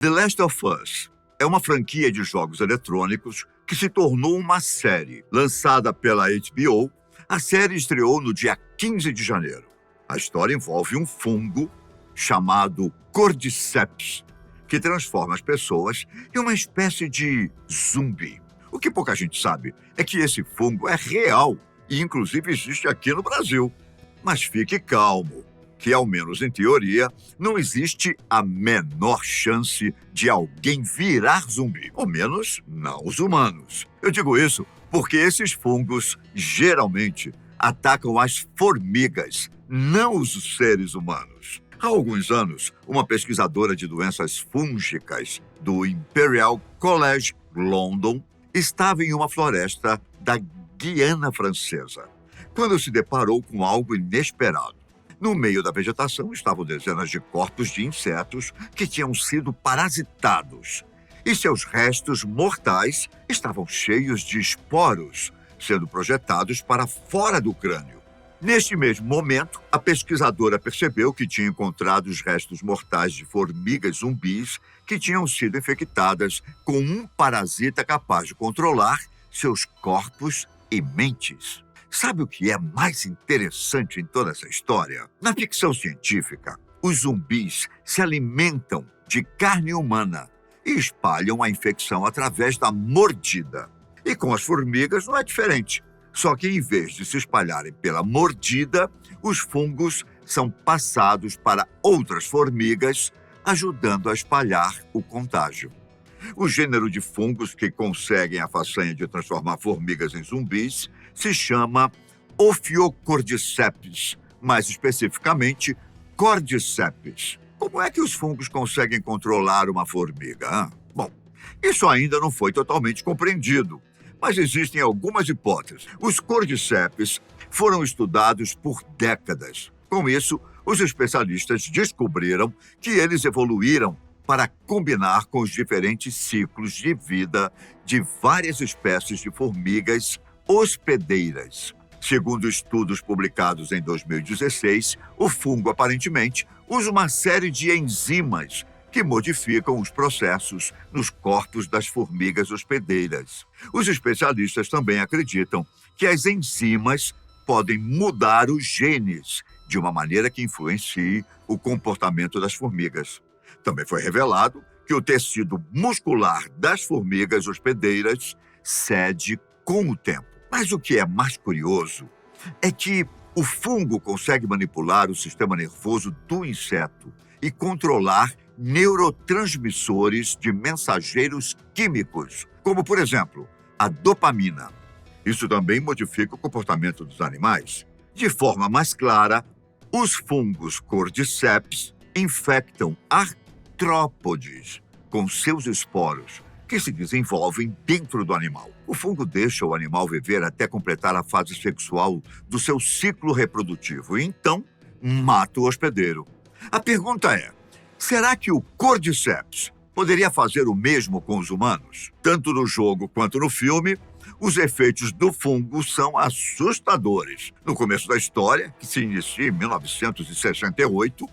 The Last of Us é uma franquia de jogos eletrônicos que se tornou uma série. Lançada pela HBO, a série estreou no dia 15 de janeiro. A história envolve um fungo chamado Cordyceps, que transforma as pessoas em uma espécie de zumbi. O que pouca gente sabe é que esse fungo é real e, inclusive, existe aqui no Brasil. Mas fique calmo, que, ao menos em teoria, não existe a menor chance de alguém virar zumbi. Ao menos, não os humanos. Eu digo isso porque esses fungos, geralmente, atacam as formigas, não os seres humanos. Há alguns anos, uma pesquisadora de doenças fúngicas do Imperial College London estava em uma floresta da Guiana Francesa, quando se deparou com algo inesperado. No meio da vegetação estavam dezenas de corpos de insetos que tinham sido parasitados, e seus restos mortais estavam cheios de esporos, sendo projetados para fora do crânio. Neste mesmo momento, a pesquisadora percebeu que tinha encontrado os restos mortais de formigas zumbis que tinham sido infectadas com um parasita capaz de controlar seus corpos e mentes. Sabe o que é mais interessante em toda essa história? Na ficção científica, os zumbis se alimentam de carne humana e espalham a infecção através da mordida. E com as formigas não é diferente. Só que, em vez de se espalharem pela mordida, os fungos são passados para outras formigas, ajudando a espalhar o contágio. O gênero de fungos que conseguem a façanha de transformar formigas em zumbis se chama Ophiocordyceps, mais especificamente Cordyceps. Como é que os fungos conseguem controlar uma formiga? Bom, isso ainda não foi totalmente compreendido, mas existem algumas hipóteses. Os Cordyceps foram estudados por décadas. Com isso, os especialistas descobriram que eles evoluíram para combinar com os diferentes ciclos de vida de várias espécies de formigas hospedeiras. Segundo estudos publicados em 2016, o fungo aparentemente usa uma série de enzimas que modificam os processos nos corpos das formigas hospedeiras. Os especialistas também acreditam que as enzimas podem mudar os genes de uma maneira que influencie o comportamento das formigas. Também foi revelado que o tecido muscular das formigas hospedeiras cede com o tempo. Mas o que é mais curioso é que o fungo consegue manipular o sistema nervoso do inseto e controlar neurotransmissores de mensageiros químicos, como, por exemplo, a dopamina. Isso também modifica o comportamento dos animais. De forma mais clara, os fungos Cordyceps infectam artrópodes com seus esporos, que se desenvolvem dentro do animal. O fungo deixa o animal viver até completar a fase sexual do seu ciclo reprodutivo e então mata o hospedeiro. A pergunta é: será que o Cordyceps poderia fazer o mesmo com os humanos? Tanto no jogo quanto no filme, os efeitos do fungo são assustadores. No começo da história, que se inicia em 1968,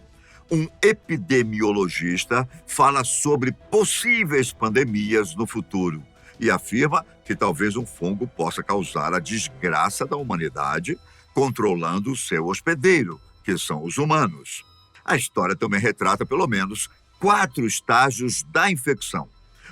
um epidemiologista fala sobre possíveis pandemias no futuro e afirma que talvez um fungo possa causar a desgraça da humanidade, controlando o seu hospedeiro, que são os humanos. A história também retrata pelo menos 4 estágios da infecção.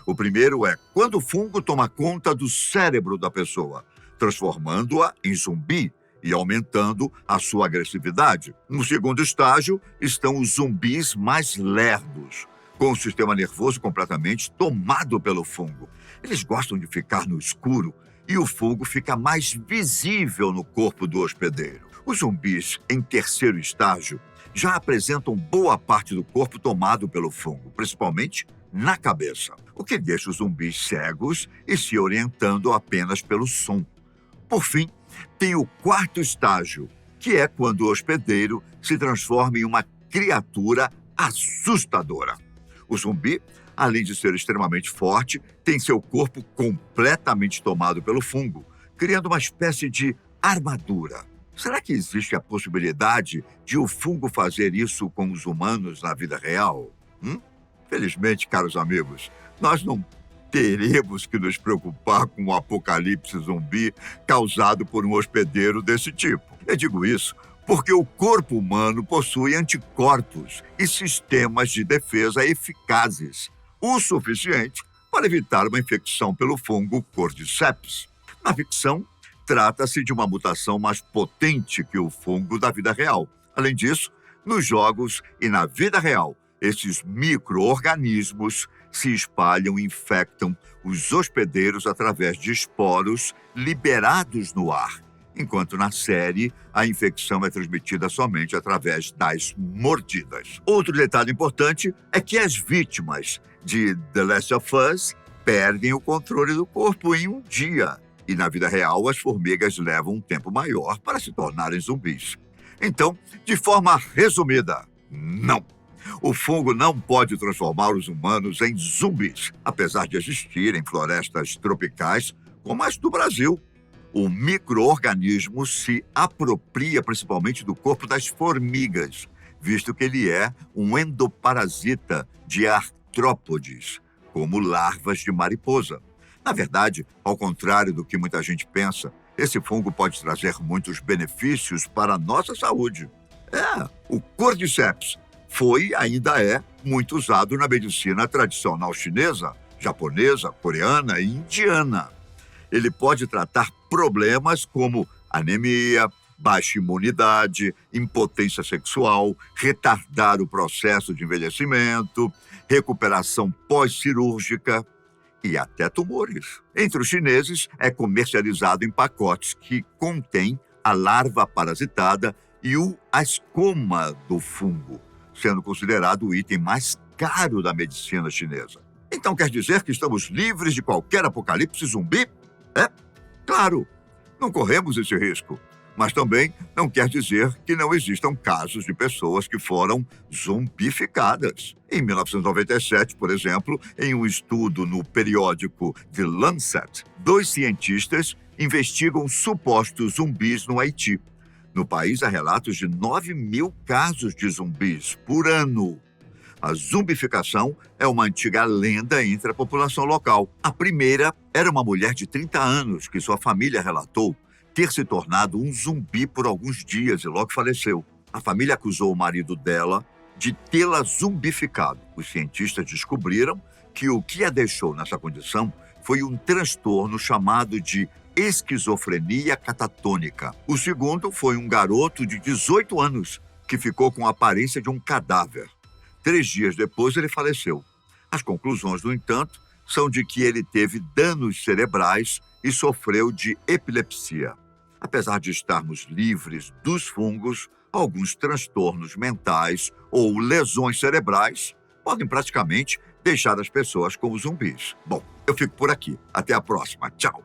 O primeiro é quando o fungo toma conta do cérebro da pessoa, transformando-a em zumbi e aumentando a sua agressividade. No segundo estágio estão os zumbis mais lerdos, com o sistema nervoso completamente tomado pelo fungo. Eles gostam de ficar no escuro e o fungo fica mais visível no corpo do hospedeiro. Os zumbis, em terceiro estágio, já apresentam boa parte do corpo tomado pelo fungo, principalmente na cabeça, o que deixa os zumbis cegos e se orientando apenas pelo som. Por fim, tem o quarto estágio, que é quando o hospedeiro se transforma em uma criatura assustadora. O zumbi, além de ser extremamente forte, tem seu corpo completamente tomado pelo fungo, criando uma espécie de armadura. Será que existe a possibilidade de o fungo fazer isso com os humanos na vida real? Felizmente, caros amigos, nós não teremos que nos preocupar com o apocalipse zumbi causado por um hospedeiro desse tipo. Eu digo isso porque o corpo humano possui anticorpos e sistemas de defesa eficazes, o suficiente para evitar uma infecção pelo fungo Cordyceps. Na ficção, trata-se de uma mutação mais potente que o fungo da vida real. Além disso, nos jogos e na vida real, esses micro-organismos se espalham e infectam os hospedeiros através de esporos liberados no ar, enquanto na série a infecção é transmitida somente através das mordidas. Outro detalhe importante é que as vítimas de The Last of Us perdem o controle do corpo em um dia, e na vida real as formigas levam um tempo maior para se tornarem zumbis. Então, de forma resumida, não. O fungo não pode transformar os humanos em zumbis, apesar de existirem florestas tropicais como as do Brasil. O micro-organismo se apropria principalmente do corpo das formigas, visto que ele é um endoparasita de artrópodes, como larvas de mariposa. Na verdade, ao contrário do que muita gente pensa, esse fungo pode trazer muitos benefícios para a nossa saúde. O Cordyceps foi e ainda é muito usado na medicina tradicional chinesa, japonesa, coreana e indiana. Ele pode tratar problemas como anemia, baixa imunidade, impotência sexual, retardar o processo de envelhecimento, recuperação pós-cirúrgica e até tumores. Entre os chineses, é comercializado em pacotes que contêm a larva parasitada e o ascoma do fungo, sendo considerado o item mais caro da medicina chinesa. Então quer dizer que estamos livres de qualquer apocalipse zumbi? Claro, não corremos esse risco. Mas também não quer dizer que não existam casos de pessoas que foram zumbificadas. Em 1997, por exemplo, em um estudo no periódico The Lancet, 2 cientistas investigam supostos zumbis no Haiti. No país, há relatos de 9.000 casos de zumbis por ano. A zumbificação é uma antiga lenda entre a população local. A primeira era uma mulher de 30 anos que sua família relatou ter se tornado um zumbi por alguns dias e logo faleceu. A família acusou o marido dela de tê-la zumbificado. Os cientistas descobriram que o que a deixou nessa condição foi um transtorno chamado de esquizofrenia catatônica. O segundo foi um garoto de 18 anos que ficou com a aparência de um cadáver. 3 dias depois, ele faleceu. As conclusões, no entanto, são de que ele teve danos cerebrais e sofreu de epilepsia. Apesar de estarmos livres dos fungos, alguns transtornos mentais ou lesões cerebrais podem praticamente deixar as pessoas como zumbis. Bom, eu fico por aqui. Até a próxima. Tchau.